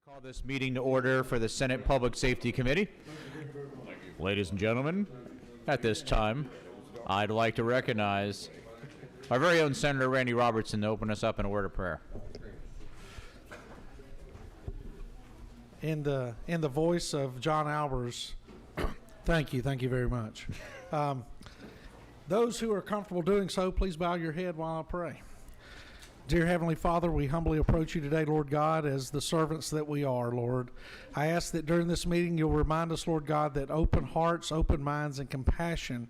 Call this meeting to order for the Senate Public Safety Committee. Ladies and gentlemen, at this time, I'd like to recognize our very own Senator Randy Robertson to open us up in a word of prayer. In the voice of John Albers, thank you very much. Those who are comfortable doing so, please bow your head while I pray. Dear Heavenly Father, we humbly approach you today, Lord God, as the servants that we are, Lord. I ask that during this meeting you'll remind us, Lord God, that open hearts, open minds, and compassion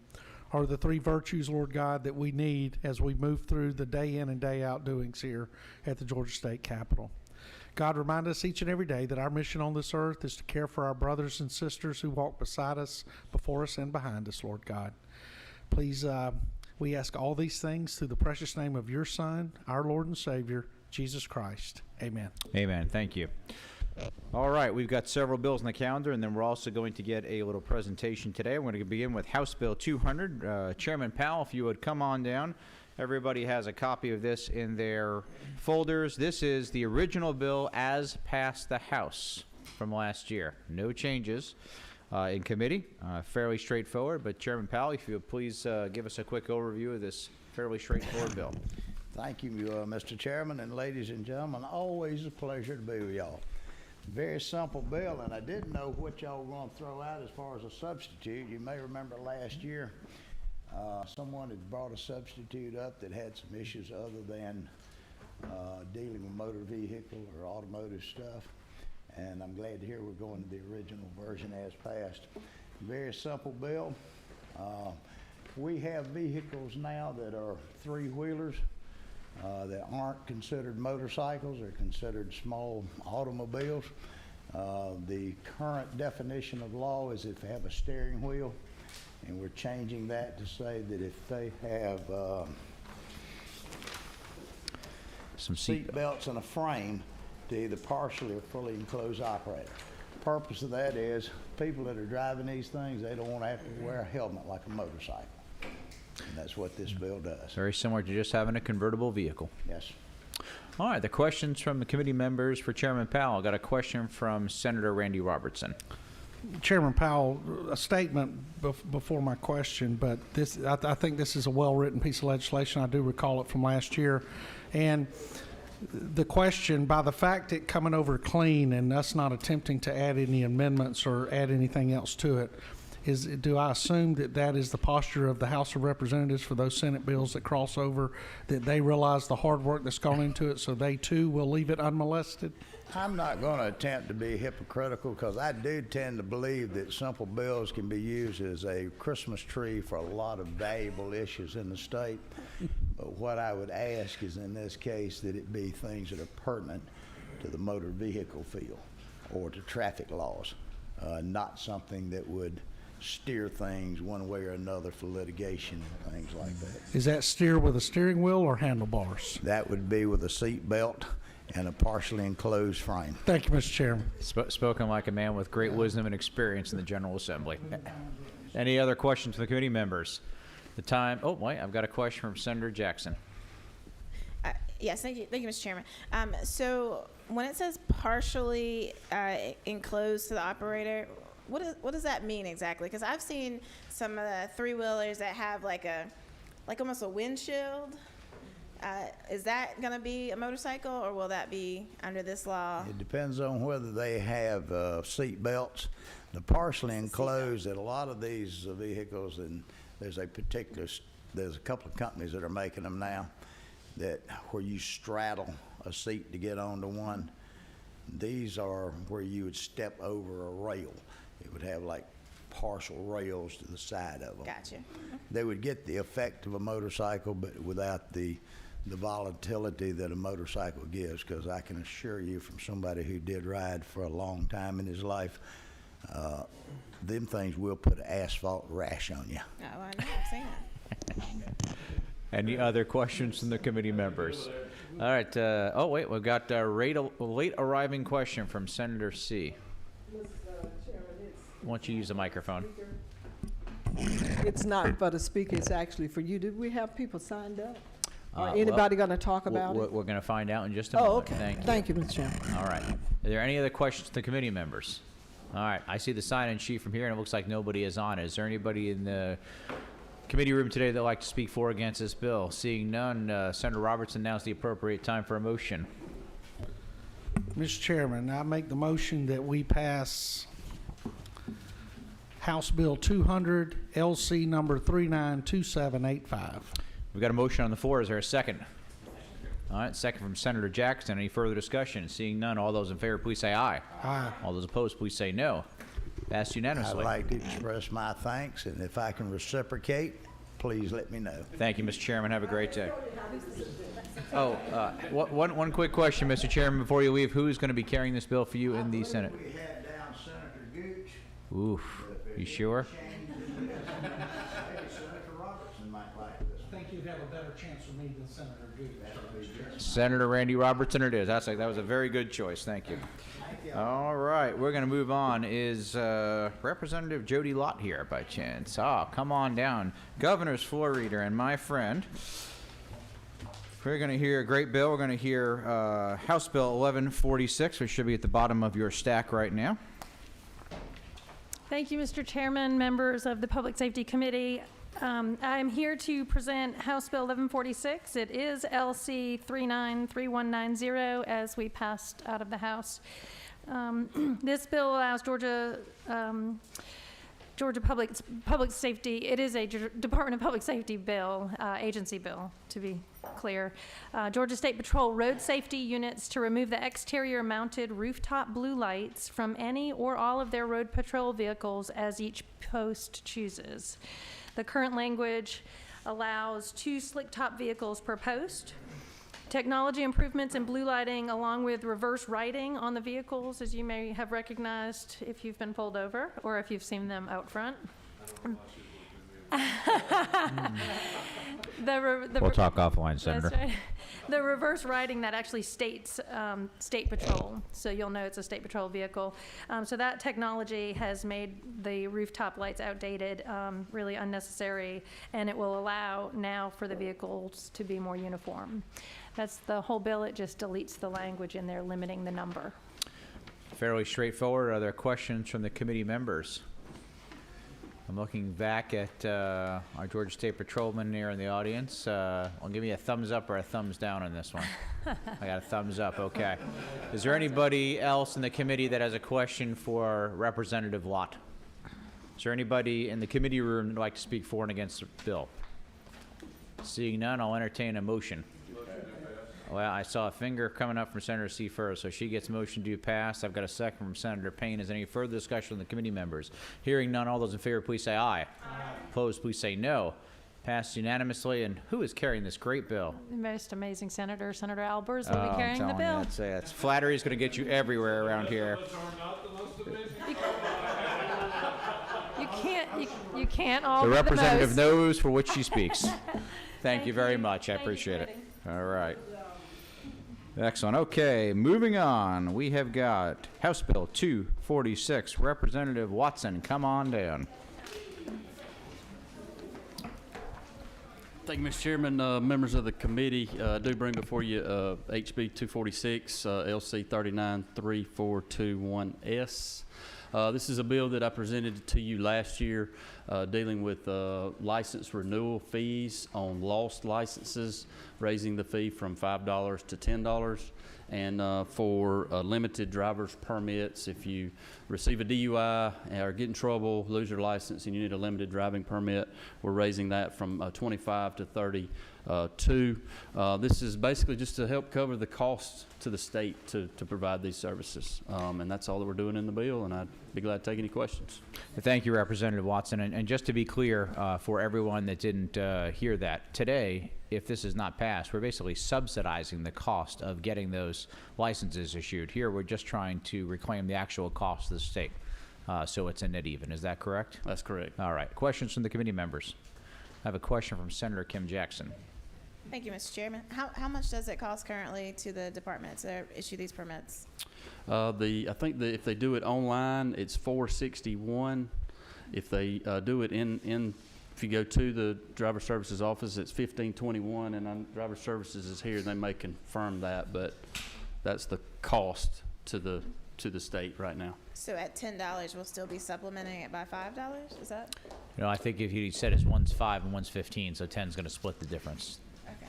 are the three virtues, Lord God, that we need as we move through the day in and day out doings here at the Georgia State Capitol. God, remind us each and every day that our mission on this earth is to care for our brothers and sisters who walk beside us, before us, and behind us, Lord God. Please, we ask all these things through the precious name of your Son, our Lord and Savior, Jesus Christ. Amen. Amen. Thank you. All right, we've got several bills on the calendar, and then we're also going to get a little presentation today. We're going to begin with House Bill 200. Chairman Powell, if you would come on down. Everybody has a copy of this in their folders. This is the original bill as passed the House from last year. No changes in committee. Fairly straightforward, but Chairman Powell, if you would please give us a quick overview of this fairly straightforward bill. Thank you, Mr. Chairman, and ladies and gentlemen, always a pleasure to be with y'all. Very simple bill, and I didn't know what y'all were going to throw out as far as a substitute. You may remember last year someone had brought a substitute up that had some issues other than dealing with motor vehicle or automotive stuff. And I'm glad to hear we're going to the original version as passed. Very simple bill. We have vehicles now that are three-wheelers that aren't considered motorcycles. They're considered small automobiles. The current definition of law is if they have a steering wheel, and we're changing that to say that if they have Some seat belts and a frame, to either partially or fully enclosed operator. The purpose of that is people that are driving these things, they don't want to have to wear a helmet like a motorcycle. And that's what this bill does. Very similar to just having a convertible vehicle. Yes. All right, the questions from the committee members for Chairman Powell. Got a question from Senator Randy Robertson. Chairman Powell, a statement before my question, but this I think this is a well-written piece of legislation. I do recall it from last year. And the question, by the fact it coming over clean and us not attempting to add any amendments or add anything else to it, do I assume that that is the posture of the House of Representatives for those Senate bills that cross over, that they realize the hard work that's gone into it, so they too will leave it unmolested? I'm not going to attempt to be hypocritical because I do tend to believe that simple bills can be used as a Christmas tree for a lot of valuable issues in the state. But what I would ask is in this case that it be things that are pertinent to the motor vehicle field or to traffic laws, not something that would steer things one way or another for litigation and things like that. Is that steer with a steering wheel or handlebars? That would be with a seat belt and a partially enclosed frame. Thank you, Mr. Chairman. Spoken like a man with great wisdom and experience in the General Assembly. Any other questions from the committee members? The time. Oh, wait, I've got a question from Senator Jackson. Yes, thank you, Mr. Chairman. So when it says partially enclosed to the operator, what does that mean exactly? Because I've seen some of the three-wheelers that have like almost a windshield. Is that going to be a motorcycle, or will that be under this law? It depends on whether they have seat belts. The partially enclosed, at a lot of these vehicles, and there's a couple of companies that are making them now, that where you straddle a seat to get onto one. These are where you would step over a rail. It would have like partial rails to the side of them. Gotcha. They would get the effect of a motorcycle, but without the volatility that a motorcycle gives, because I can assure you from somebody who did ride for a long time in his life, them things will put an asphalt rash on you. Oh, I know. I've seen that. Any other questions from the committee members? All right. Oh, wait, we've got a late arriving question from Senator C. Why don't you use the microphone? It's not for the speaker, it's actually for you. Did we have people signed up? Or anybody going to talk about We're it? going to find out in just a Oh, moment. okay. Thank you. Thank you, Mr. Chairman. All right. Are there any other questions to the committee members? All right. I see the sign-in sheet from here, and it looks like nobody is on it. Is there anybody in the committee room today that would like to speak for or against this bill? Seeing none, Senator Robertson, now's the appropriate time for a motion. Mr. Chairman, I make the motion that we pass House Bill 200, LC number 392785. We've got a motion on the floor. Is there a second? All right, second from Senator Jackson. Any further discussion? Seeing none, all those in favor, please say aye. Aye. All those opposed, please say no. Passed I'd unanimously. like to express my thanks, and if I can reciprocate, please let me know. Thank you, Mr. Chairman. Have a great day. Oh, one quick question, Mr. Chairman, before you leave. Who is going to be carrying this bill for you in the Senate? We had down Senator Gooch. Oof. You sure? Maybe Senator Robertson might like this. I think you'd have a better chance with me than Senator Gooch. Senator Randy Robertson it is. That was a very good choice. Thank you. All right, we're going to move on. Is Representative Jody Lott here by chance? Come on down. Governor's floor reader and my friend. We're going to hear a great bill. We're going to hear House Bill 1146, which should be at the bottom of your stack right now. Thank you, Mr. Chairman, members of the Public Safety Committee. I'm here to present House Bill 1146. It is LC 393190 as we passed out of the House. This bill allows Georgia Public Safety, it is a Department of Public Safety bill, agency bill, to be clear. Georgia State Patrol road safety units to remove the exterior mounted rooftop blue lights from any or all of their road patrol vehicles as each post chooses. The current language allows 2 slick top vehicles per post. Technology improvements in blue lighting along with reverse writing on the vehicles, as you may have recognized if you've been pulled over or if you've seen them out front. We'll talk offline, Senator. That's right. The reverse writing that actually states State Patrol, so you'll know it's a State Patrol vehicle. So that technology has made the rooftop lights outdated, really unnecessary, and it will allow now for the vehicles to be more uniform. That's the whole bill. It just deletes the language in there limiting the number. Fairly straightforward. Are there questions from the committee members? I'm looking back at our Georgia State Patrolman here in the audience. I'll give you a thumbs up or a thumbs down on this one. I got a thumbs up, okay. Is there anybody else in the committee that has a question for Representative Lott? Is there anybody in the committee room that would like to speak for and against the bill? Seeing none, I'll entertain a motion. Well, I saw a finger coming up from Senator C. first, so she gets motion to pass. I've got a second from Senator Payne. Is there any further discussion from the committee members? Hearing none, all those in favor, please say aye. Aye. Opposed, please say no. Passed unanimously. And who is carrying this great bill? The most amazing Senator Albers will be carrying the bill. That's flattery is going to get you everywhere around here. You can't all The be representative the most. knows for which she speaks. Thank you very much. I appreciate it. All right. Excellent. Okay, moving on. We have got House Bill 246. Representative Watson, come on down. Thank you, Mr. Chairman. Members of the committee, I do bring before you HB 246, LC 393421S. This is a bill that I presented to you last year dealing with license renewal fees on lost licenses, raising the fee from $5 to $10. And for limited driver's permits, if you receive a DUI or get in trouble, lose your license, and you need a limited driving permit, we're raising that from 25 to 32. This is basically just to help cover the cost to the state to provide these services. And that's all that we're doing in the bill, and I'd be glad to take any questions. Thank you, Representative Watson. And just to be clear for everyone that didn't hear that, today, if this is not passed, we're basically subsidizing the cost of getting those licenses issued. Here, we're just trying to reclaim the actual cost of the state. So it's a net even. Is that correct? That's correct. All right. Questions from the committee members? I have a question from Senator Kim Jackson. Thank you, Mr. Chairman. How much does it cost currently to the department to issue these permits? I think if they do it online, it's $461. If they do it in If you go to the driver services office, it's $15.21, and driver services is here, and they may confirm that, but that's the cost to the state right now. So at $10, we'll still be supplementing it by $5? Is that? I think if you said it's one's 5 and one's 15, so 10's going to split the difference. Okay.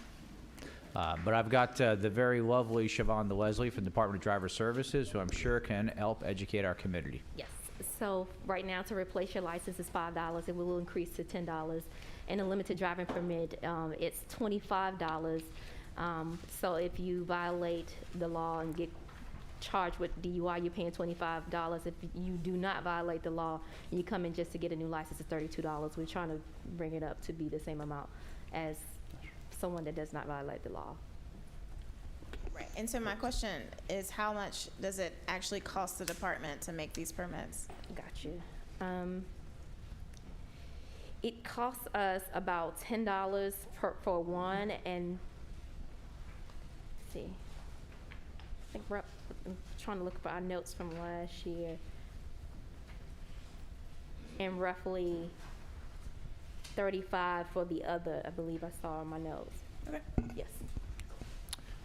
But I've got the very lovely Siobhan DeLeslie from the Department of Driver Services, who I'm sure can help educate our community. Yes. So right now, to replace your license is $5. It will increase to $10. And a limited driving permit, it's $25. So if you violate the law and get charged with DUI, you're paying $25. If you do not violate the law and you come in just to get a new license, it's $32. We're trying to bring it up to be the same amount as someone that does not violate the law. Right. And so my question is, how much does it actually cost the department to make these permits? Got you. It costs us about $10 for one, and let's see. I think I'm trying to look for our notes from last year, and roughly 35 for the other. I believe I saw in my notes. Okay. Yes.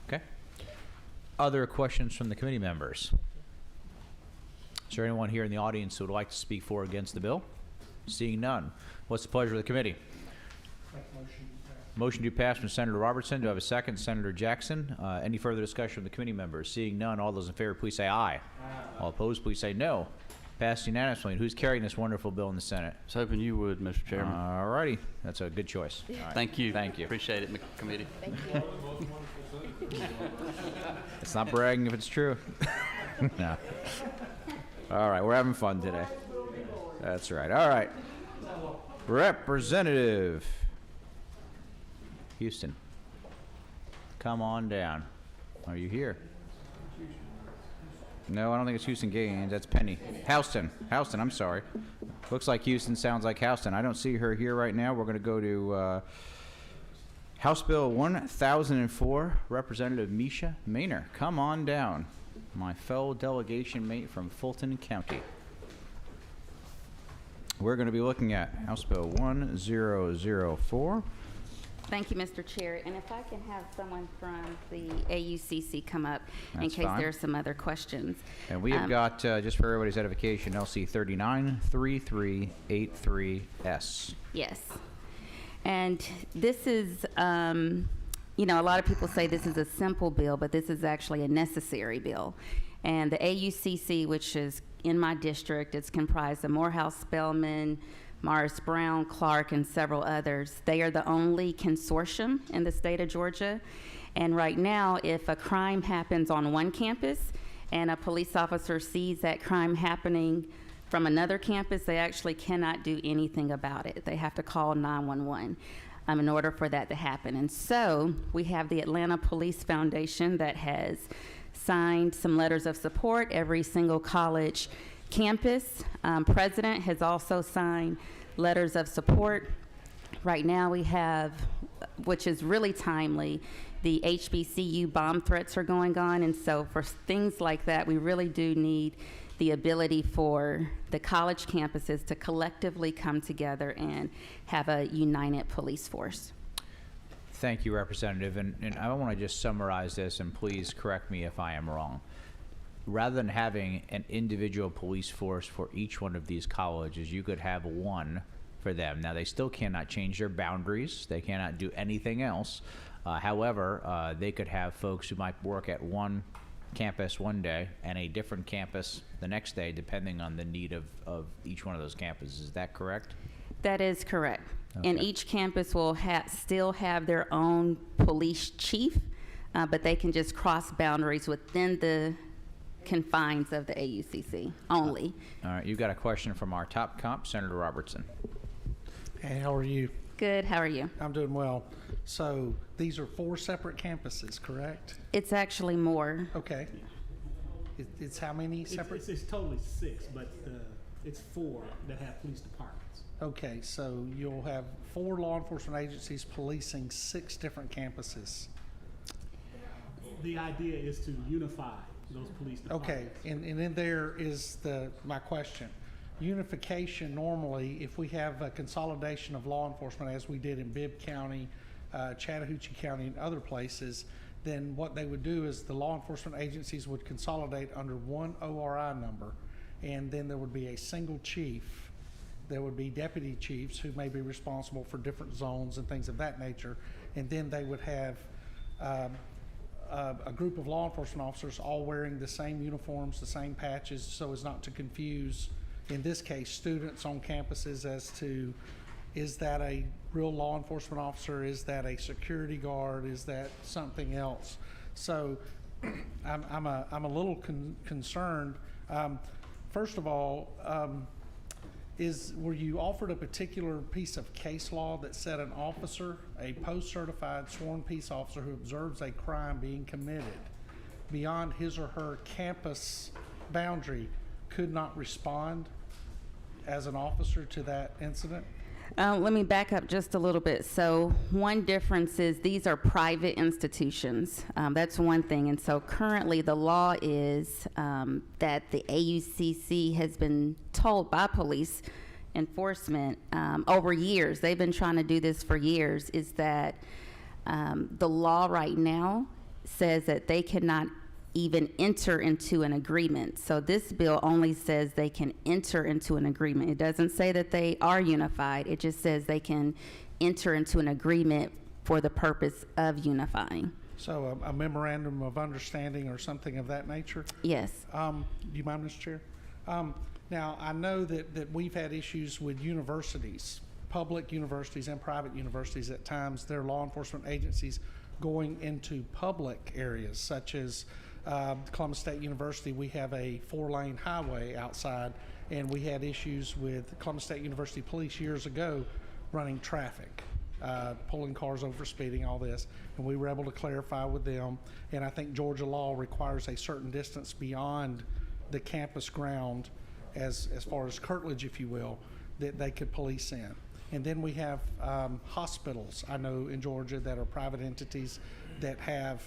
Okay. Other questions from the committee members? Is there anyone here in the audience who would like to speak for or against the bill? Seeing none. What's the pleasure of the committee? Motion to pass from Senator Robertson. Do I have a second? Senator Jackson. Any further discussion from the committee members? Seeing none, all those in favor, please say aye. Aye. All opposed, please say no. Passed unanimously. And who's carrying this wonderful bill in the Senate? I was hoping you would, Mr. Chairman. All righty. That's a good choice. All right. Thank you. Thank you. Appreciate it, committee. Thank you. It's not bragging if it's true. No. All right, we're having fun today. That's right. All right. Representative Houston, come on down. Are you here? No, I don't think it's Houston Gaines. That's Penny. Houston, I'm sorry. Looks like Houston, sounds like Houston. I don't see her here right now. We're going to go to House Bill 1004, Representative Misha Maynor. Come on down, my fellow delegation mate from Fulton County. We're going to be looking at House Bill 1004. Thank you, Mr. Chair. And if I can have someone from the AUCC come up in That's case fine. there are some other questions. And we have got, just for everybody's edification, LC 393383S. Yes. And this is, you know, a lot of people say this is a simple bill, but this is actually a necessary bill. And the AUCC, which is in my district, it's comprised of Morehouse, Spelman, Morris Brown, Clark, and several others. They are the only consortium in the state of Georgia. And right now, if a crime happens on one campus and a police officer sees that crime happening from another campus, they actually cannot do anything about it. They have to call 911 in order for that to happen. And so we have the Atlanta Police Foundation that has signed some letters of support. Every single college campus president has also signed letters of support. Right now we have, which is really timely, the HBCU bomb threats are going on, and so for things like that, we really do need the ability for the college campuses to collectively come together and have a united police force. Thank you, Representative. And I want to just summarize this, and please correct me if I am wrong. Rather than having an individual police force for each one of these colleges, you could have one for them. Now, they still cannot change their boundaries. They cannot do anything else. However, they could have folks who might work at one campus one day and a different campus the next day, depending on the need of each one of those campuses. Is that correct? That is correct. Okay. And each campus will still have their own police chief, but they can just cross boundaries within the confines of the AUCC only. All right, you've got a question from our top comp, Senator Robertson. Hey, how are you? Good, how are you? I'm doing well. So these are 4 separate campuses, correct? It's actually more. Okay. It's how many separate? It's totally 6, but it's 4 that have police departments. Okay, so you'll have 4 law enforcement agencies policing 6 different campuses. The idea is to unify those police departments. Okay, and in there is my question. unification normally, if we have a consolidation of law enforcement as we did in Bibb County, Chattahoochee County, and other places, then what they would do is the law enforcement agencies would consolidate under one ORI number, and then there would be a single chief. There would be deputy chiefs who may be responsible for different zones and things of that nature, and then they would have a group of law enforcement officers all wearing the same uniforms, the same patches, so as not to confuse, in this case, students on campuses as to, is that a real law enforcement officer? Is that a security guard? Is that something else? So I'm a little concerned. First of all, were you offered a particular piece of case law that said an officer, a post-certified sworn peace officer who observes a crime being committed beyond his or her campus boundary could not respond as an officer to that incident? Let me back up just a little bit. So one difference is these are private institutions. That's one thing. And so currently the law is that the AUCC has been told by police enforcement over years, they've been trying to do this for years, is that the law right now says that they cannot even enter into an agreement. So this bill only says they can enter into an agreement. It doesn't say that they are unified. It just says they can enter into an agreement for the purpose of unifying. So a memorandum of understanding or something of that nature? Yes. Do you mind, Mr. Chair? Now, I know that we've had issues with universities, public universities and private universities at times, their law enforcement agencies going into public areas such as Columbus State University. We have a 4-lane highway outside, and we had issues with Columbus State University police years ago running traffic, pulling cars over speeding, all this, and we were able to clarify with them. And I think Georgia law requires a certain distance beyond the campus ground, as far as curtilage, if you will, that they could police in. And then we have hospitals, I know in Georgia, that are private entities that have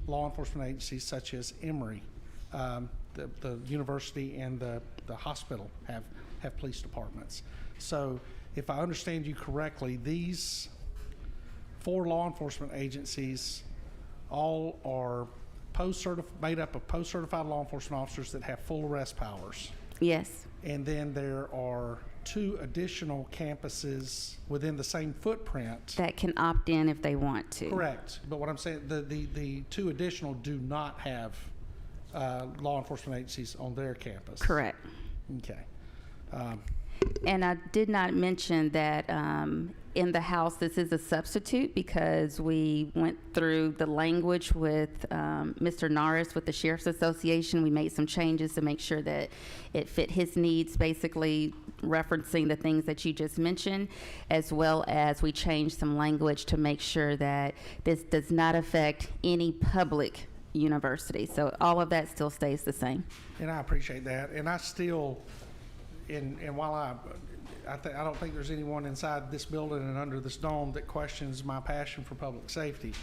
law enforcement agencies such as Emory. The university and the hospital have police departments. So if I understand you correctly, these 4 law enforcement agencies all are made up of post-certified law enforcement officers that have full arrest powers. Yes. And then there are 2 additional campuses within the same footprint. That can opt in if they want to. Correct. But what I'm saying, the 2 additional do not have law enforcement agencies on their campus. Correct. Okay. And I did not mention that in the House, this is a substitute because we went through the language with Mr. Norris with the Sheriff's Association. We made some changes to make sure that it fit his needs, basically referencing the things that you just mentioned, as well as we changed some language to make sure that this does not affect any public university. So all of that still stays the same. And I appreciate that. And I still, and while I don't think there's anyone inside this building and under this dome that questions my passion for public safety.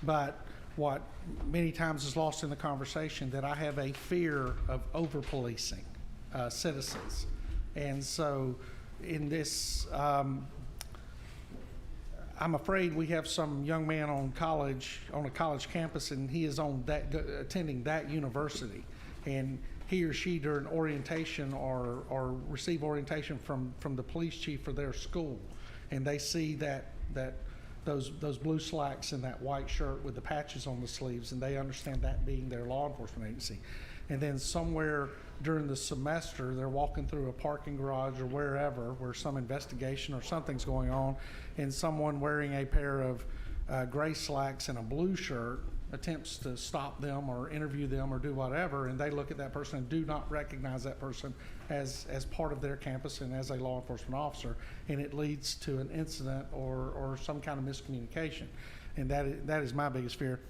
But what many times is lost in the conversation, that I have a fear of over-policing citizens. And so in this, I'm afraid we have some young man on a college campus, and he is attending that university. And he or she during orientation or receive orientation from the police chief for their school, and they see those blue slacks and that white shirt with the patches on the sleeves, and they understand that being their law enforcement agency. And then somewhere during the semester, they're walking through a parking garage or wherever where some investigation or something's going on, and someone wearing a pair of gray slacks and a blue shirt attempts to stop them or interview them or do whatever, and they look at that person and do not recognize that person as part of their campus and as a law enforcement officer, and it leads to an incident or some kind of miscommunication. And that is my biggest fear.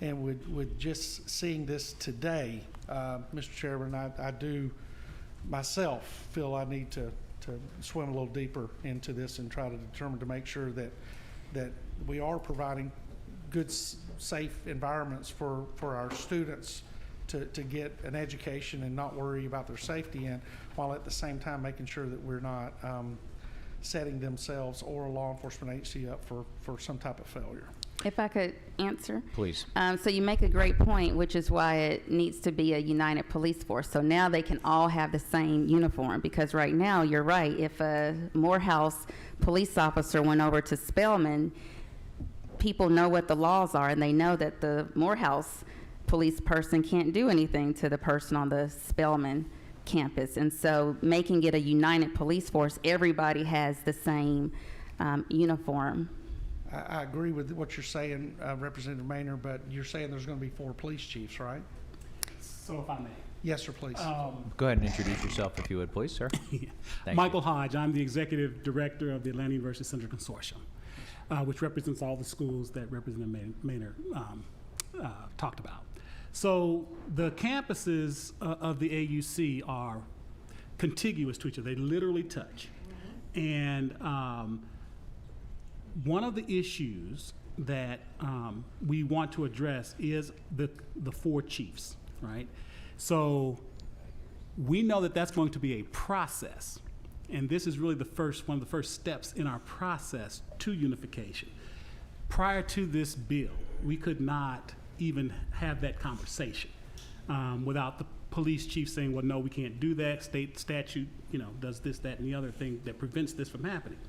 And with just seeing this today, Mr. Chairman, I do myself feel I need to swim a little deeper into this and try to determine to make sure that we are providing good, safe environments for our students to get an education and not worry about their safety, and while at the same time making sure that we're not setting themselves or a law enforcement agency up for some type of failure. If I could answer? Please. So you make a great point, which is why it needs to be a united police force. So now they can all have the same uniform, because right now, you're right, if a Morehouse police officer went over to Spelman, people know what the laws are, and they know that the Morehouse police person can't do anything to the person on the Spelman campus. And so making it a united police force, everybody has the same uniform. I agree with what you're saying, Representative Maynard, but you're saying there's going to be 4 police chiefs, right? So if I may. Yes, sir, please. Go ahead and introduce yourself if you would, please, sir. Thank Michael Hodge, I'm the Executive Director of the Atlanta University Central Consortium, which represents all the schools that Representative Maynard talked about. So the campuses of the AUC are contiguous to each other. They literally touch. And one of the issues that we want to address is the 4 chiefs, right? So we know that that's going to be a process, and this is really one of the first steps in our process to unification. Prior to this bill, we could not even have that conversation without the police chief saying, well, no, we can't do that. State statute, does this, that, and the other thing that prevents this from happening.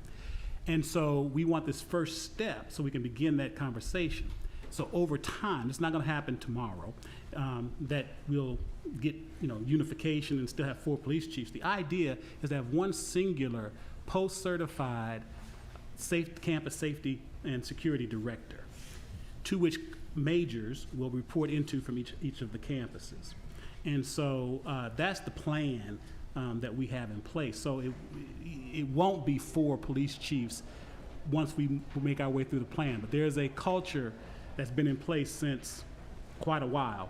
And so we want this first step so we can begin that conversation. So over time, it's not going to happen tomorrow, that we'll get unification and still have 4 police chiefs. The idea is to have one singular post-certified campus safety and security director, to which majors will report into from each of the campuses. And so that's the plan that we have in place. So it won't be 4 police chiefs once we make our way through the plan, but there's a culture that's been in place since quite a while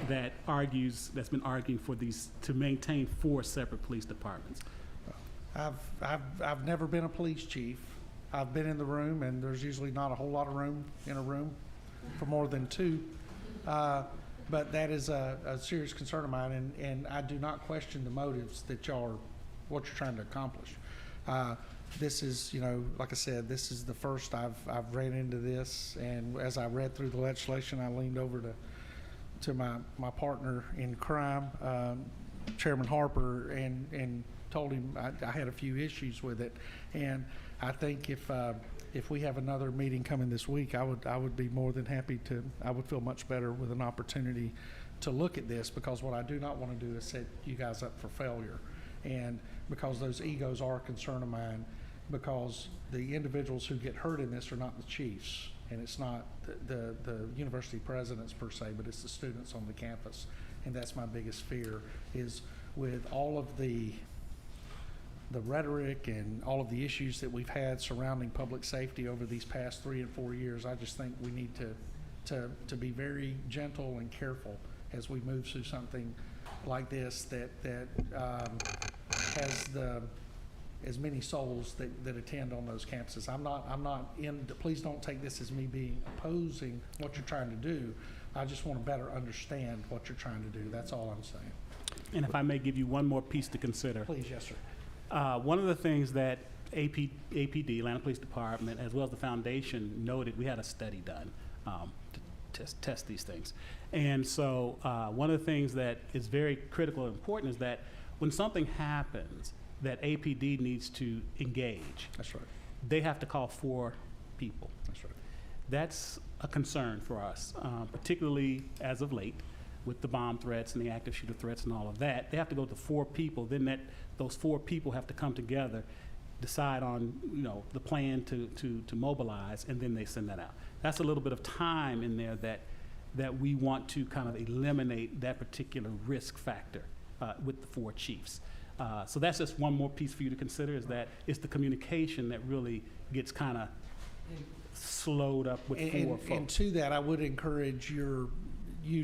that's been arguing for to maintain 4 separate police departments. I've never been a police chief. I've been in the room, and there's usually not a whole lot of room in a room for more than 2. But that is a serious concern of mine, and I do not question the motives that what you're trying to accomplish. This is, like I said, this is the first I've ran into this, and as I read through the legislation, I leaned over to my partner in crime, Chairman Harper, and told him I had a few issues with it, and I think if we have another meeting coming this week, I would be more than happy to. I would feel much better with an opportunity to look at this, because what I do not want to do is set you guys up for failure, and because those egos are a concern of mine, because the individuals who get hurt in this are not the chiefs, and it's not the university presidents per se, but it's the students on the campus, and that's my biggest fear, is with all of the rhetoric and all of the issues that we've had surrounding public safety over these past 3 and 4 years. I just think we need to be very gentle and careful as we move through something like this that has as many souls that attend on those campuses. I'm not please don't take this as me being opposing what you're trying to do. I just want to better understand what you're trying to do. That's all I'm saying. And if I may give you one more piece to consider. Please, yes, sir. One of the things that APD, Atlanta Police Department, as well as the foundation noted, we had a study done to test these things. And so one of the things that is very critical and important is that when something happens that APD needs to engage, That's right. they have to call 4 people. That's right. That's a concern for us, particularly as of late with the bomb threats and the active shooter threats and all of that. They have to go to 4 people. Then those 4 people have to come together, decide on the plan to mobilize, and then they send that out. That's a little bit of time in there that we want to kind of eliminate that particular risk factor with the 4 chiefs. So that's just one more piece for you to consider, is that it's the communication that really gets kind of slowed up with 4 folks. And to that, I would encourage you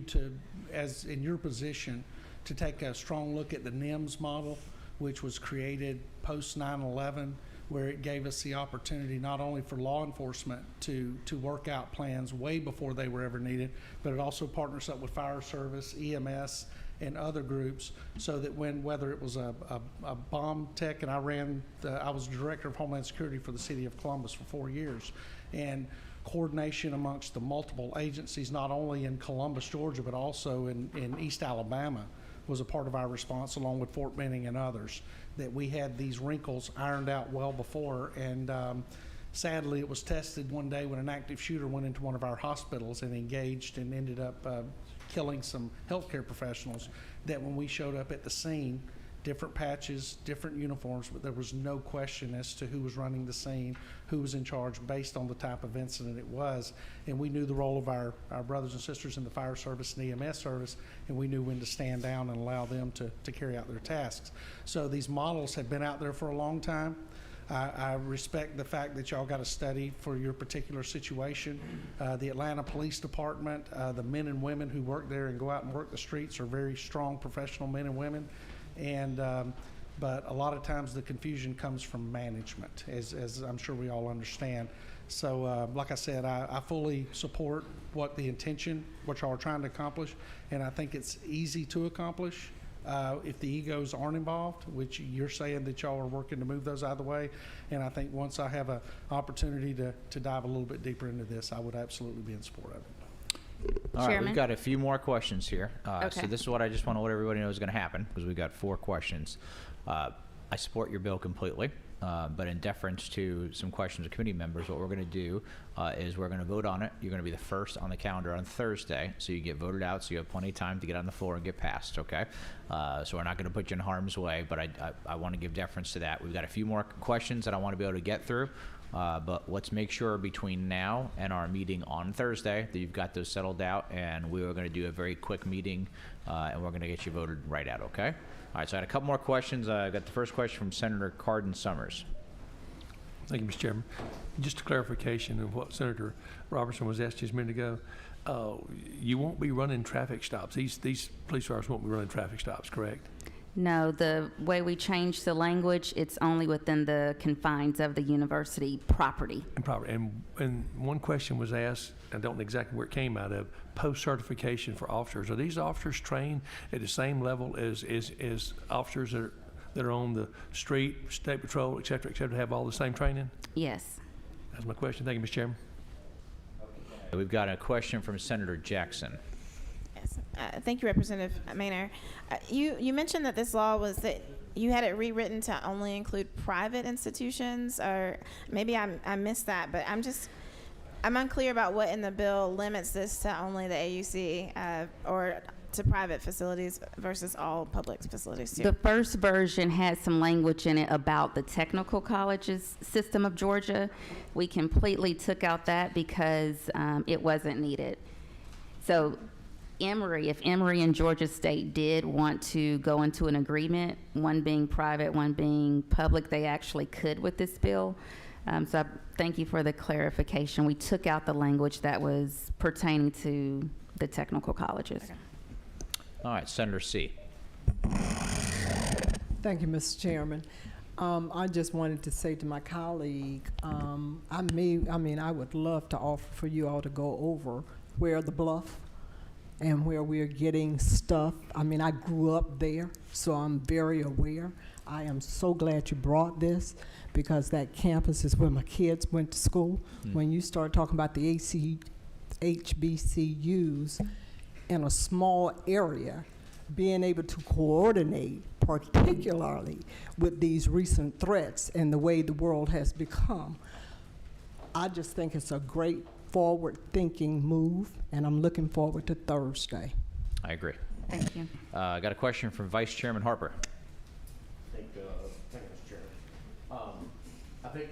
to, as in your position, to take a strong look at the NIMS model, which was created post 9/11 where it gave us the opportunity not only for law enforcement to work out plans way before they were ever needed, but it also partners up with fire service, EMS, and other groups, so that whether it was a bomb tech, and I was director of Homeland Security for the city of Columbus for 4 years, and coordination amongst the multiple agencies, not only in Columbus, Georgia, but also in East Alabama, was a part of our response, along with Fort Benning and others, that we had these wrinkles ironed out well before. And sadly, it was tested one day when an active shooter went into one of our hospitals and engaged and ended up killing some healthcare professionals, that when we showed up at the scene, different patches, different uniforms, but there was no question as to who was running the scene, who was in charge, based on the type of incident it was. And we knew the role of our brothers and sisters in the fire service and EMS service, and we knew when to stand down and allow them to carry out their tasks. So these models have been out there for a long time. I respect the fact that y'all got to study for your particular situation. The Atlanta Police Department, the men and women who work there and go out and work the streets are very strong professional men and women. And but a lot of times the confusion comes from management, as I'm sure we all understand. So like I said, I fully support what the intention, what y'all are trying to accomplish, and I think it's easy to accomplish if the egos aren't involved, which you're saying that y'all are working to move those out of the way. And I think once I have an opportunity to dive a little bit deeper into this, I would absolutely be in support of it. All right, Chairman? we've got a few more questions here. Okay. So this is what I just want to let everybody know is going to happen, because we've got 4 questions. I support your bill completely, but in deference to some questions of committee members, what we're going to do is we're going to vote on it. You're going to be the first on the calendar on Thursday, so you get voted out, so you have plenty of time to get on the floor and get passed, okay? So we're not going to put you in harm's way, but I want to give deference to that. We've got a few more questions that I want to be able to get through. But let's make sure between now and our meeting on Thursday that you've got those settled out, and we are going to do a very quick meeting, and we're going to get you voted right out, okay? All right, so I had a couple more questions. I got the first question from Senator Cardin Summers. Thank you, Mr. Chairman. Just a clarification of what Senator Robertson was asked just a minute ago. You won't be running traffic stops. These police officers won't be running traffic stops, correct? No, the way we changed the language, it's only within the confines of the university property. And one question was asked, I don't know exactly where it came out of, post-certification for officers. Are these officers trained at the same level as officers that are on the street, state patrol, et cetera, have all the same training? Yes. That's my question. Thank you, Mr. Chairman. We've got a question from Senator Jackson. Yes. Thank you, Representative Maynard. You mentioned that this law was that you had it rewritten to only include private institutions, or maybe I missed that, but I'm unclear about what in the bill limits this to only the AUC or to private facilities versus all public facilities too. The first version had some language in it about the technical colleges system of Georgia. We completely took out that because it wasn't needed. So if Emory and Georgia State did want to go into an agreement, one being private, one being public, they actually could with this bill. So I thank you for the clarification. We took out the language that was pertaining to the technical colleges. Okay. All right, Senator C. Thank you, Mr. Chairman. I just wanted to say to my colleague, I would love to offer for you all to go over where the bluff and where we're getting stuff. I grew up there, so I'm very aware. I am so glad you brought this, because that campus is where my kids went to school. When you start talking about the HBCUs in a small area, being able to coordinate, particularly with these recent threats and the way the world has become, I just think it's a great forward-thinking move, and I'm looking forward to Thursday. I agree. Thank you. I got a question from Vice Chairman Harper. Thank you, Mr. Chairman. I think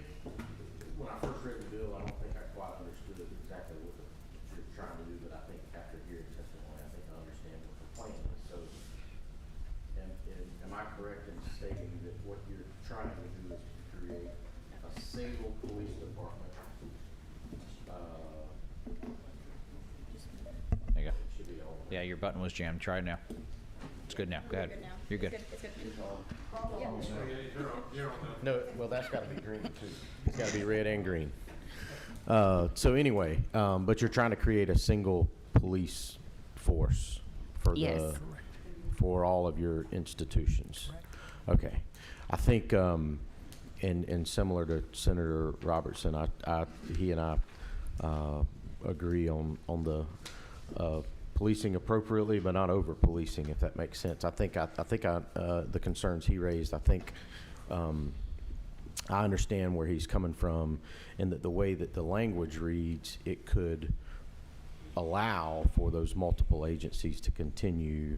when I first read the bill, I don't think I quite understood exactly what you're trying to do, but I think after hearing testimony, I think I understand what the plan is. So, am I correct in stating that what you're trying to do is to create a single police department? There you go. Should be all. Yeah, your button was jammed. Try it now. It's good now. Go ahead. You're good. No, well, that's gotta be green too. It's gotta be red and green. So anyway, but you're trying to create a single police force for Yes. for all of your institutions. Okay. I think, and similar to Senator Robertson, he and I agree on the policing appropriately, but not over policing, if that makes sense. I think the concerns he raised, I think I understand where he's coming from, and that the way that the language reads, it could allow for those multiple agencies to continue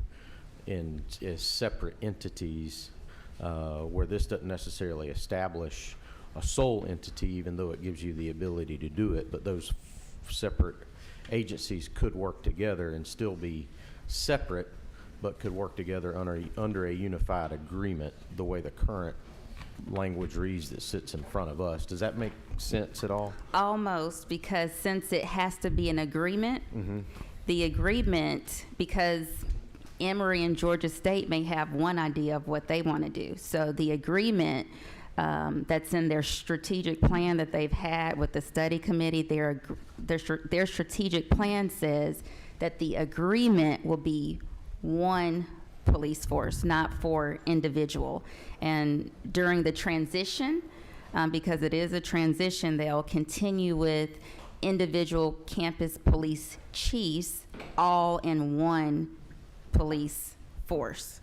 as separate entities, where this doesn't necessarily establish a sole entity, even though it gives you the ability to do it, but those separate agencies could work together and still be separate, but could work together under a unified agreement, the way the current language reads that sits in front of us. Does that make sense at all? Almost, because since it has to be an agreement, the agreement, because Emory and Georgia State may have one idea of what they want to do. So the agreement that's in their strategic plan that they've had with the study committee, their strategic plan says that the agreement will be one police force, not for individual. And during the transition, because it is a transition, they'll continue with individual campus police chiefs all in one police force,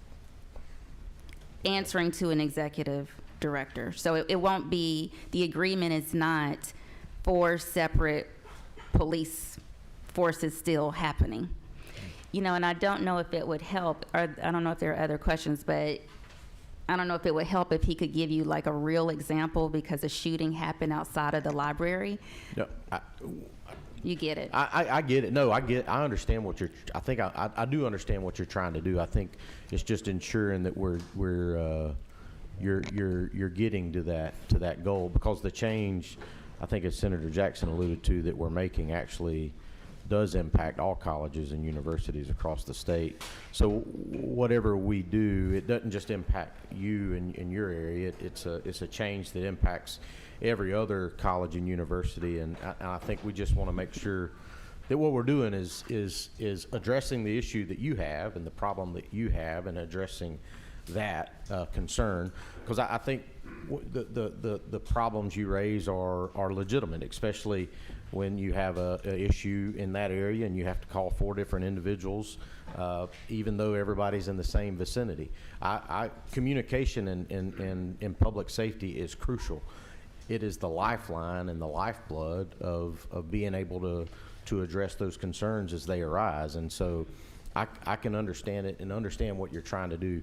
answering to an executive director. So it won't be, the agreement is not 4 separate police forces still happening. You know, and I don't know if it would help, or I don't know if there are other questions, but I don't know if it would help if he could give you like a real example, because a shooting happened outside of the library. No, You get it. I get it. No, I understand what I think I do understand what you're trying to do. I think it's just ensuring that you're getting to that goal, because the change, I think as Senator Jackson alluded to, that we're making actually does impact all colleges and universities across the state. So whatever we do, it doesn't just impact you and your area. It's a change that impacts every other college and university, and I think we just want to make sure that what we're doing is addressing the issue that you have and the problem that you have, and addressing that concern, because I think the problems you raise are legitimate, especially when you have a issue in that area and you have to call 4 different individuals, even though everybody's in the same vicinity. Communication in public safety is crucial. It is the lifeline and the lifeblood of being able to address those concerns as they arise. And so I can understand it and understand what you're trying to do.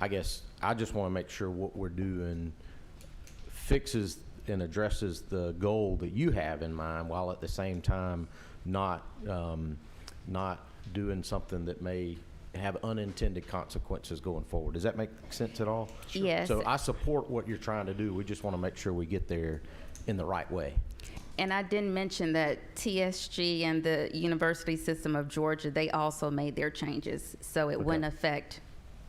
I guess I just want to make sure what we're doing fixes and addresses the goal that you have in mind, while at the same time not doing something that may have unintended consequences going forward. Does that make sense at all? Sure. Yes. So I support what you're trying to do. We just want to make sure we get there in the right way. And I didn't mention that TSG and the University System of Georgia, they also made their changes, so it wouldn't affect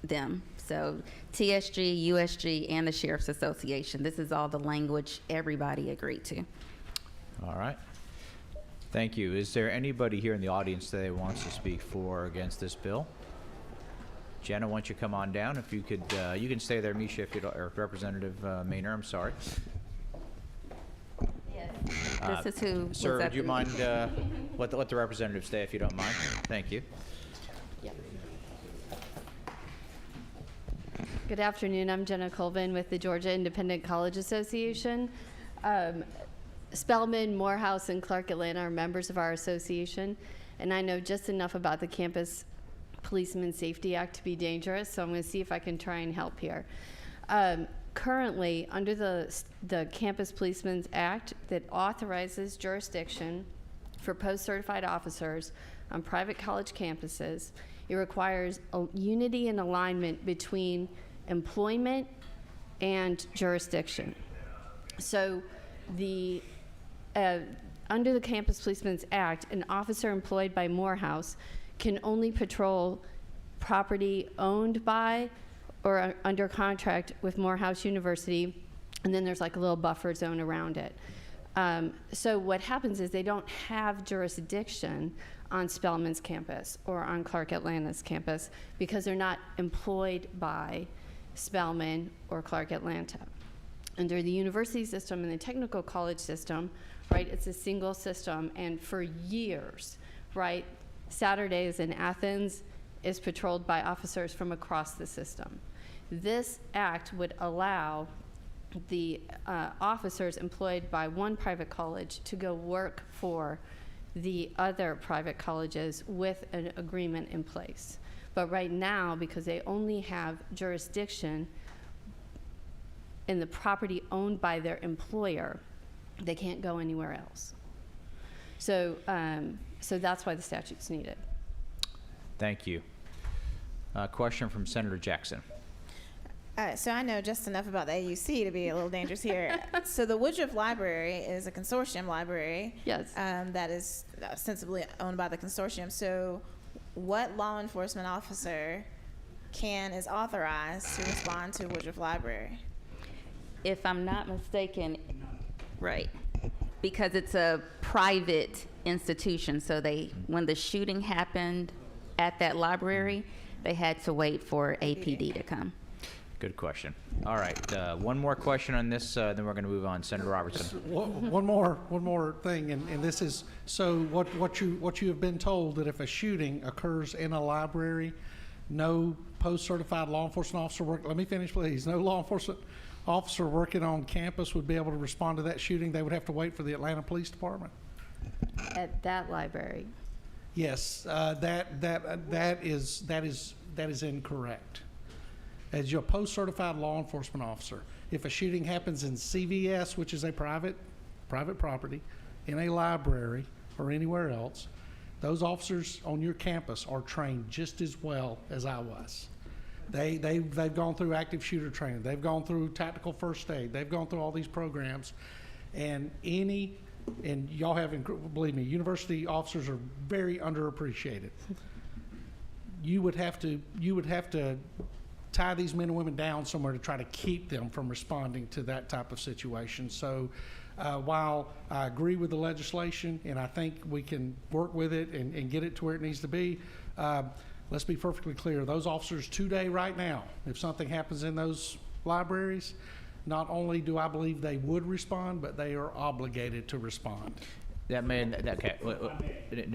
them. So TSG, USG, and the Sheriff's Association, this is all the language everybody agreed to. All right. Thank you. Is there anybody here in the audience today who wants to speak for or against this bill? Jenna, why don't you come on down? If you could, you can stay there, Misha, if you don't, or Representative Maynard, I'm sorry. Yes. This is who was Sir, at would you the mind, let the representative stay if you don't mind? Thank you. Good afternoon. I'm Jenna Colvin with the Georgia Independent College Association. Spelman, Morehouse, and Clark Atlanta are members of our association, and I know just enough about the Campus Policeman Safety Act to be dangerous, so I'm going to see if I can try and help here. Currently, under the Campus Policeman's Act that authorizes jurisdiction for post-certified officers on private college campuses, it requires a unity and alignment between employment and jurisdiction. So under the Campus Policeman's Act, an officer employed by Morehouse can only patrol property owned by or under contract with Morehouse University, and then there's like a little buffer zone around it. So what happens is they don't have jurisdiction on Spelman's campus or on Clark Atlanta's campus because they're not employed by Spelman or Clark Atlanta. Under the university system and the technical college system, right, it's a single system, and for years, right, Saturdays in Athens is patrolled by officers from across the system. This act would allow the officers employed by one private college to go work for the other private colleges with an agreement in place. But right now, because they only have jurisdiction in the property owned by their employer, they can't go anywhere else. So, so that's why the statute's needed. Thank you. Question from Senator Jackson. So I know just enough about the AUC to be a little dangerous here. So the Woodruff Library is a consortium library. Yes. That is ostensibly owned by the consortium. So what law enforcement officer is authorized to respond to Woodruff Library? If I'm not mistaken, right, because it's a private institution, so when the shooting happened at that library, they had to wait for APD to come. Good question. All right, one more question on this, then we're going to move on. Senator Robertson. One more thing, and this is, so what you have been told, that if a shooting occurs in a library, no post-certified law enforcement officer let me finish, please. No law enforcement officer working on campus would be able to respond to that shooting. They would have to wait for the Atlanta Police Department. At that library. Yes, that is incorrect. As your post-certified law enforcement officer, if a shooting happens in CVS, which is a private property, in a library or anywhere else, those officers on your campus are trained just as well as I was. They've gone through active shooter training. They've gone through tactical first aid. They've gone through all these programs, and y'all haven't, believe me, university officers are very underappreciated. You would have to tie these men and women down somewhere to try to keep them from responding to that type of situation. So while I agree with the legislation and I think we can work with it and get it to where it needs to be, let's be perfectly clear. Those officers today, right now, if something happens in those libraries, not only do I believe they would respond, but they are obligated to respond. Okay,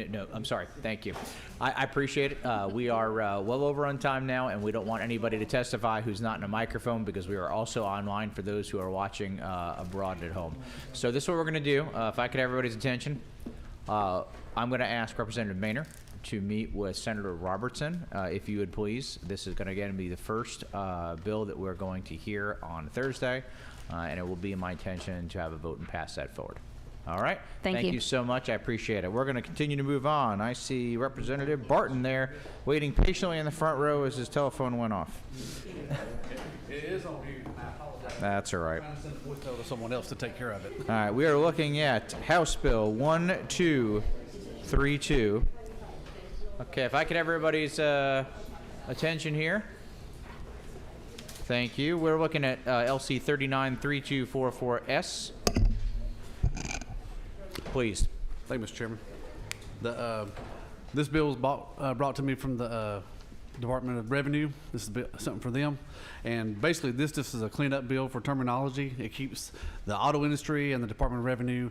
no, I'm sorry, thank you. I appreciate it. We are well over on time now, and we don't want anybody to testify who's not in a microphone, because we are also online for those who are watching abroad at home. So this is what we're gonna do. If I could have everybody's attention, I'm gonna ask Representative Maynard to meet with Senator Robertson, if you would please. This is gonna again be the first bill that we're going to hear on Thursday, and it will be my intention to have a vote and pass that forward. All right. Thank you. You so much. I appreciate it. We're going to continue to move on. I see Representative Barton there waiting patiently in the front row as his telephone went off. It is on here. I apologize. That's all right. I'm trying to send a voice to someone else to take care of it. All right. We are looking at House Bill 1232. Okay. If I could have everybody's attention here. Thank you. We're looking at LC 393244S. Please. Thank you, Mr. Chairman. This bill was brought to me from the Department of Revenue. This is something for them. And basically, this just is a cleanup bill for terminology. It keeps the auto industry and the Department of Revenue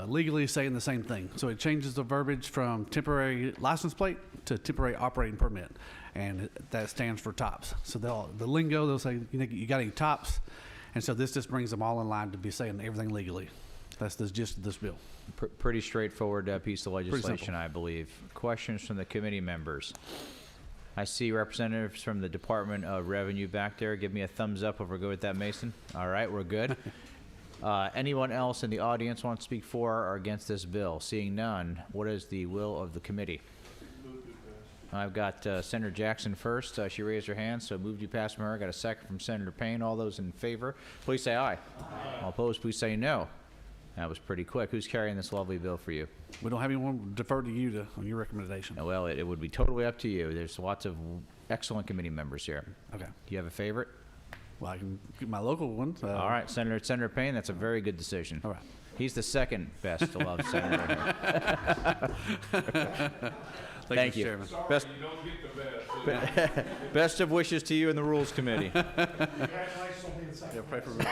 legally saying the same thing. So it changes the verbiage from temporary license plate to temporary operating permit. And that stands for TOPS. So the lingo, they'll say, you got any TOPS? And so this just brings them all in line to be saying everything legally. That's the gist of this bill. Pretty straightforward piece of legislation, I believe. Questions from the committee members? I see representatives from the Department of Revenue back there. Give me a thumbs up if we're good with that, Mason. All right, we're good. Anyone else in the audience want to speak for or against this bill? Seeing none, what is the will of the committee? I've got Senator Jackson first. She raised her hand, so moved you past from her. Got a second from Senator Payne. All those in favor, please say aye. All opposed, please say no. That was pretty quick. Who's carrying this lovely bill for you? We don't have anyone deferred to you on your recommendation. Well, it would be totally up to you. There's lots of excellent committee members here. Okay. Do you have a favorite? Well, I can get my local one. All right, Senator Payne, that's a very good decision. All right. He's the second best to love senator. Thank Mr. you. Chairman. Best, best of wishes to you and the Rules Committee. Congratulations on being second. Yeah, pray for me.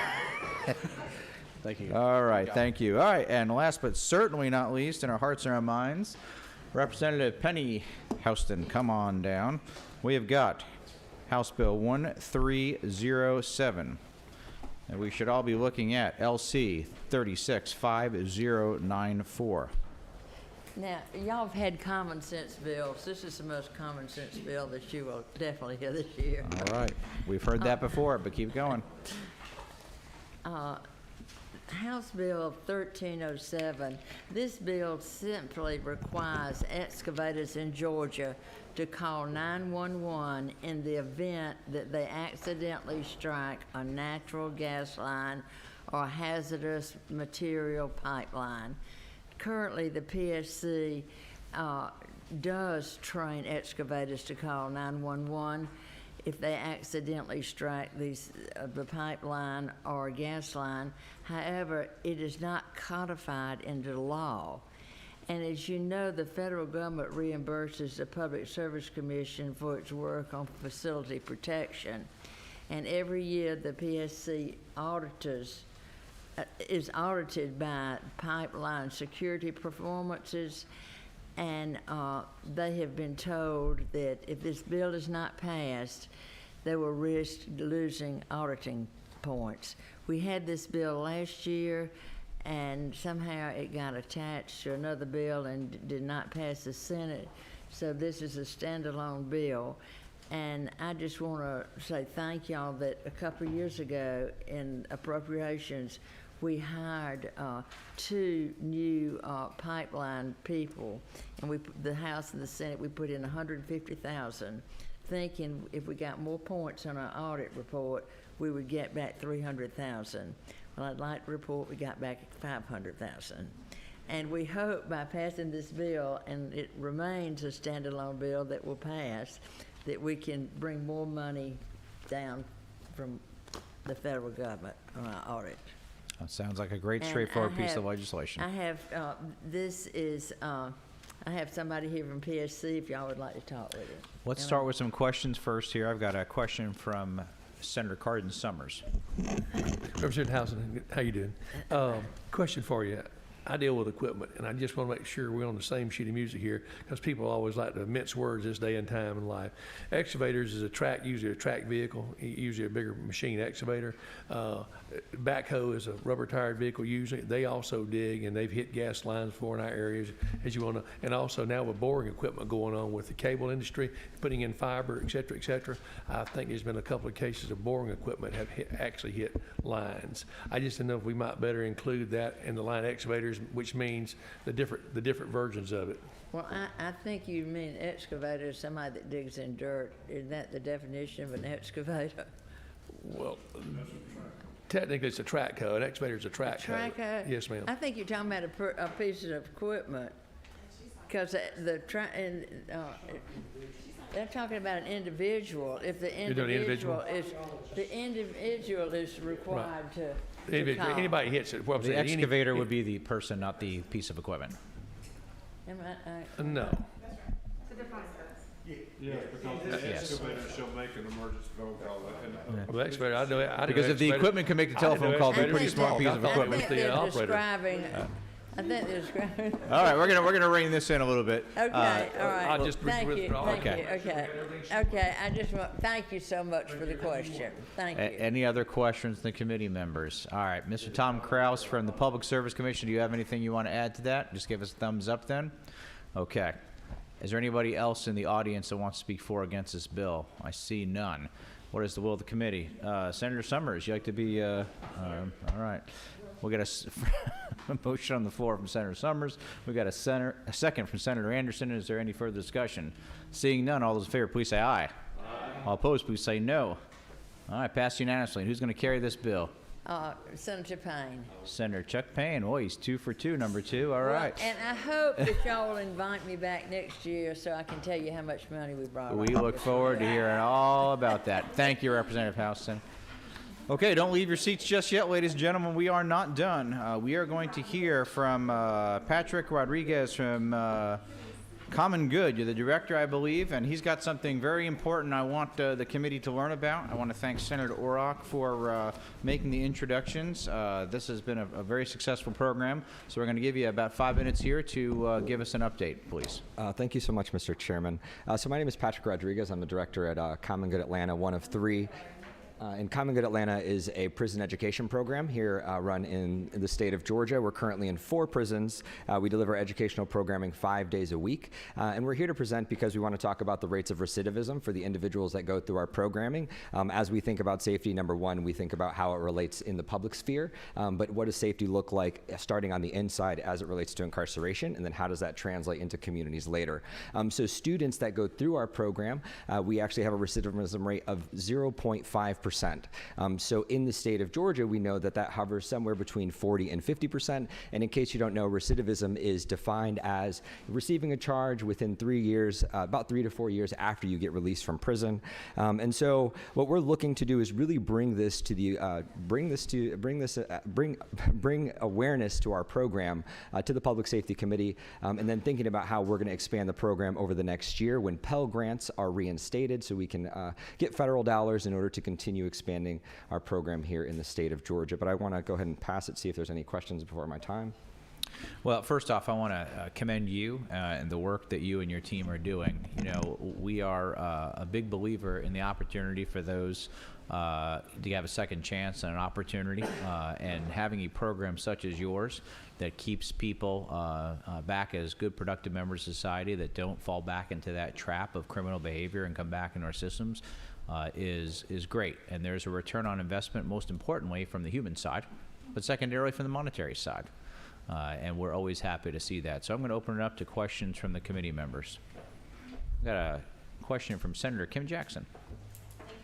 Thank you. All right, thank you. All right, and last but certainly not least, in our hearts and our minds, Representative Penny Houston, come on down. We have got House Bill 1307. And we should all be looking at LC 365094. Now, y'all have had common sense bills. This is the most common sense bill that you will definitely hear this year. All right. We've heard that before, but keep going. House Bill 1307, this bill simply requires excavators in Georgia to call 911 in the event that they accidentally strike a natural gas line or hazardous material pipeline. Currently, the PSC does train excavators to call 911 if they accidentally strike the pipeline or gas line. However, it is not codified into law. And as you know, the federal government reimburses the Public Service Commission for its work on facility protection. And every year, the PSC is audited by pipeline security performances, and they have been told that if this bill is not passed, they will risk losing auditing points. We had this bill last year, and somehow it got attached to another bill and did not pass the Senate. So this is a standalone bill. And I just want to say thank y'all that a couple of years ago in appropriations, we hired 2 new pipeline people, and the House and the Senate, we put in $150,000, thinking if we got more points on our audit report, we would get back $300,000. Well, I'd like to report we got back $500,000. And we hope by passing this bill, and it remains a standalone bill that will pass, that we can bring more money down from the federal government on our audit. That sounds like a great, And straightforward I piece of have- legislation. I have, I have somebody here from PSC if y'all would like to talk with him. Let's start with some questions first here. I've got a question from Senator Cardin Summers. Representative Housen, how you doing? Question for you. I deal with equipment, and I just want to make sure we're on the same sheet of music here, because people always like to mince words this day and time in life. Excavators is usually a track vehicle, usually a bigger machine excavator. Backhoe is a rubber-tired vehicle usually. They also dig, and they've hit gas lines before in our areas, as you want to. And also now with boring equipment going on with the cable industry, putting in fiber, et cetera, I think there's been a couple of cases of boring equipment have actually hit lines. I just didn't know if we might better include that in the line excavators, which means the different versions of it. Well, I think you mean excavator is somebody that digs in dirt. Isn't that the definition of an excavator? Well, technically it's a track hoe. An excavator is a track hoe. Track hoe? Yes, ma'am. I think you're talking about a piece of equipment, because they're talking about an individual. If the You're doing individual is required to call. Anybody hits it. Well, I'm The saying excavator would be the person, not the piece of equipment. Am I- No. Yes, because the Yes. excavator shall make an emergency phone call. Well, the excavator, I know. Because if the equipment can make the telephone call, it'd be a pretty smart piece of I equipment. think The they're operator. describing. I think they're describing. All right, we're gonna rein this in a little bit. Okay, all right. I'll just Thank you, withdraw. thank you, Okay. okay. I just want, thank you so much for the question. Thank you. Any other questions from the committee members? All right, Mr. Tom Kraus from the Public Service Commission, do you have anything you want to add to that? Just give us a thumbs up then. Okay. Is there anybody else in the audience that wants to speak for or against this bill? I see none. What is the will of the committee? Senator Summers, you like to be, all right. We got a motion on the floor from Senator Summers. We got a second from Senator Anderson. Is there any further discussion? Seeing none, all those in favor, please say aye. All opposed, please say no. All right, passed unanimously. And who's going to carry this bill? Senator Payne. Senator Chuck Payne. Oh, he's 2 for 2, number 2. All right. Well, and I hope that y'all will invite me back next year so I can tell you how much money we brought. We look forward to hearing all about that. Thank you, Representative Houston. Okay, don't leave your seats just yet, ladies and gentlemen. We are not done. We are going to hear from Patrick Rodriguez from Common Good. You're the director, I believe, and he's got something very important I want the committee to learn about. I want to thank Senator Orrock for making the introductions. This has been a very successful program, so we're going to give you about 5 minutes here to give us an update, please. Thank you so much, Mr. Chairman. So my name is Patrick Rodriguez. I'm the director at Common Good Atlanta, one of 3. And Common Good Atlanta is a prison education program here run in the state of Georgia. We're currently in 4 prisons. We deliver educational programming 5 days a week. And we're here to present because we want to talk about the rates of recidivism for the individuals that go through our programming. As we think about safety, number one, we think about how it relates in the public sphere. But what does safety look like starting on the inside as it relates to incarceration? And then how does that translate into communities later? So students that go through our program, we actually have a recidivism rate of 0.5%. So in the state of Georgia, we know that hovers somewhere between 40 and 50%. And in case you don't know, recidivism is defined as receiving a charge within 3 years, about 3 to 4 years after you get released from prison. And so what we're looking to do is really bring awareness to our program, to the Public Safety Committee, and then thinking about how we're going to expand the program over the next year when Pell Grants are reinstated so we can get federal dollars in order to continue expanding our program here in the state of Georgia. But I want to go ahead and pass it, see if there's any questions before my time. Well, first off, I want to commend you and the work that you and your team are doing. You know, we are a big believer in the opportunity for those to have a second chance and an opportunity, and having a program such as yours that keeps people back as good, productive members of society that don't fall back into that trap of criminal behavior and come back into our systems is great. And there's a return on investment, most importantly, from the human side, but secondarily from the monetary side. And we're always happy to see that. So I'm going to open it up to questions from the committee members. I've got a question from Senator Kim Jackson.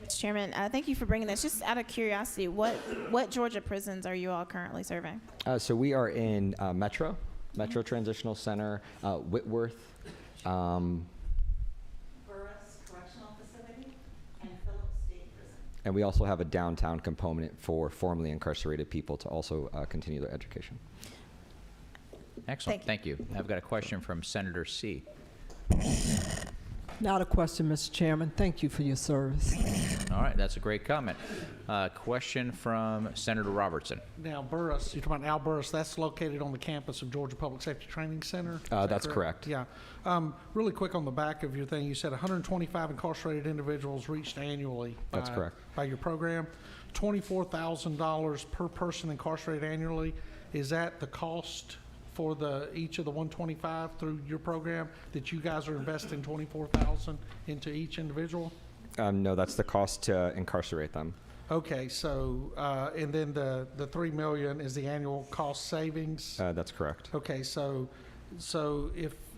Mr. Chairman, thank you for bringing this. Just out of curiosity, what Georgia prisons are you all currently serving? So we are in Metro Transitional Center, Whitworth, and we also have a downtown component for formerly incarcerated people to also continue their education. Excellent. Thank you. I've got a question from Senator C. Not a question, Mr. Chairman. Thank you for your service. All right, that's a great comment. Question from Senator Robertson. Now, Burris, you're talking about Al Burris, that's located on the campus of Georgia Public Safety Training Center? Is that that's correct. Yeah. Really quick on the back of your thing, you said 125 incarcerated individuals reached annually. That's correct. By your program. $24,000 per person incarcerated annually. Is that the cost for each of the 125 through your program, that you guys are investing $24,000 into each individual? No, that's the cost to incarcerate them. Okay, so and then the $3 million is the annual cost savings. That's correct. Okay, so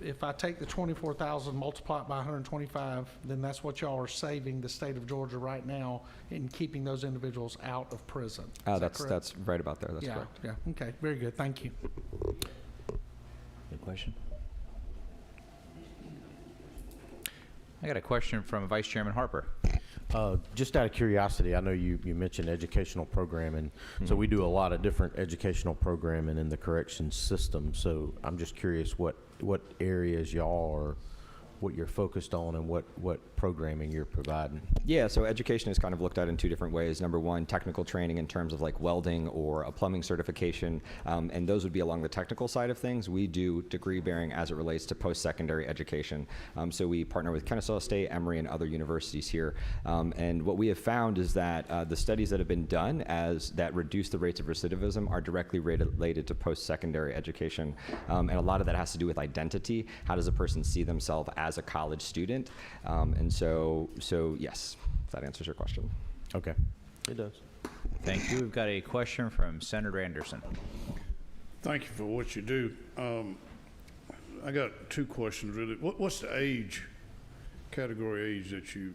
if I take the 24,000, multiply it by 125, then that's what y'all are saving the state of Georgia right now in keeping those individuals out of prison. That's right about there. That's correct. Yeah. Okay. Very good. Thank you. Good question. I got a question from Vice Chairman Harper. Just out of curiosity, I know you mentioned educational programming, so we do a lot of different educational programming in the corrections system. So I'm just curious what areas y'all are, what you're focused on, and what programming you're providing. Yeah, so education is kind of looked at in 2 different ways. Number one, technical training in terms of like welding or a plumbing certification, and those would be along the technical side of things. We do degree bearing as it relates to post-secondary education. So we partner with Kennesaw State, Emory, and other universities here. And what we have found is that the studies that have been done that reduce the rates of recidivism are directly related to post-secondary education. And a lot of that has to do with identity. How does a person see themselves as a college student? And so yes, that answers your question. Okay, it does. Thank you. We've got a question from Senator Anderson. Thank you for what you do. I got 2 questions really. What's the category age that you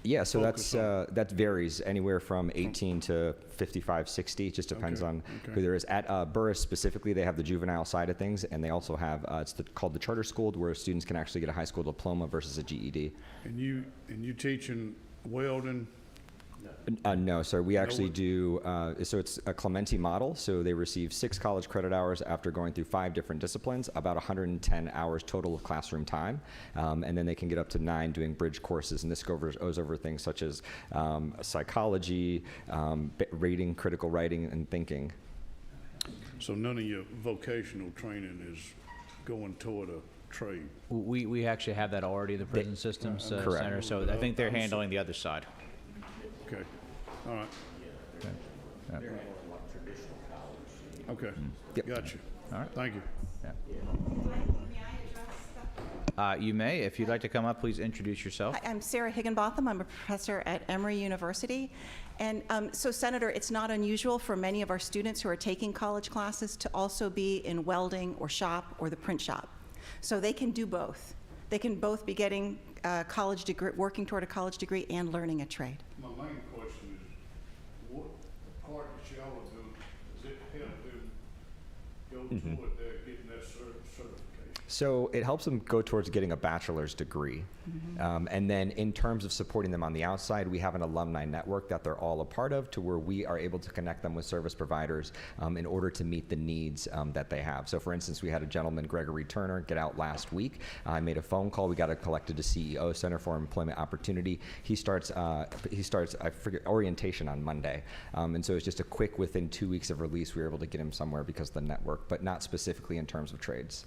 Yeah, so focus that varies anywhere from 18 to 55, 60. It just depends Okay, on okay. who there is. At Burris specifically, they have the juvenile side of things, and they also have called the charter school, where students can actually get a high school diploma versus a GED. And you teaching welding? No, sir. We actually do, so it's a Clementi model. So they receive 6 college credit hours after going through 5 different disciplines, about 110 hours total of classroom time. And then they can get up to 9 doing bridge courses. And this goes over things such as psychology, reading, critical writing, and thinking. So none of your vocational training is going toward a trade? We actually have that already in the prison systems Correct. center, so I think they're handling the other side. Okay, all right. Yeah. Okay, Yep. got you. All right. Thank you. You may, if you'd like to come up, please introduce yourself. Hi, I'm Sarah Higginbotham. I'm a professor at Emory University. And so, Senator, it's not unusual for many of our students who are taking college classes to also be in welding or shop or the print shop. So they can do both. They can both be getting a college degree, working toward a college degree and learning a trade. My main question is, what part that y'all are doing, does it help them go toward their getting that certification? So it helps them go towards getting a bachelor's degree. And then in terms of supporting them on the outside, we have an alumni network that they're all a part of, to where we are able to connect them with service providers in order to meet the needs that they have. So for instance, we had a gentleman, Gregory Turner, get out last week. I made a phone call. We got it collected to CEO, Center for Employment Opportunity. He starts, I forget, orientation on Monday. And so it's just a quick, within 2 weeks of release, we were able to get him somewhere because of the network, but not specifically in terms of trades.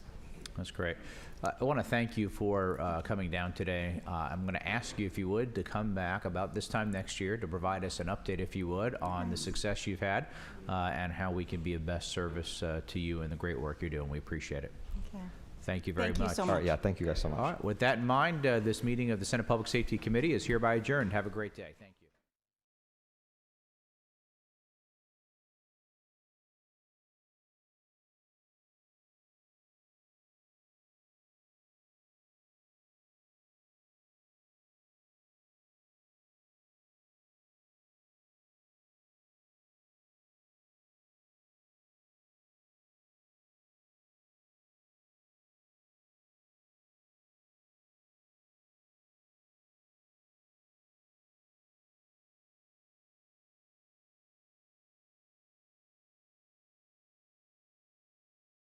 That's great. I want to thank you for coming down today. I'm going to ask you, if you would, to come back about this time next year to provide us an update, if you would, on the success you've had and how we can be of best service to you and the great work you're doing. We appreciate it. Okay. Thank you very Thank much. you so much. All right, yeah, thank you guys so much. All right, with that in mind, this meeting of the Senate Public Safety Committee is hereby adjourned. Have a great day. Thank you.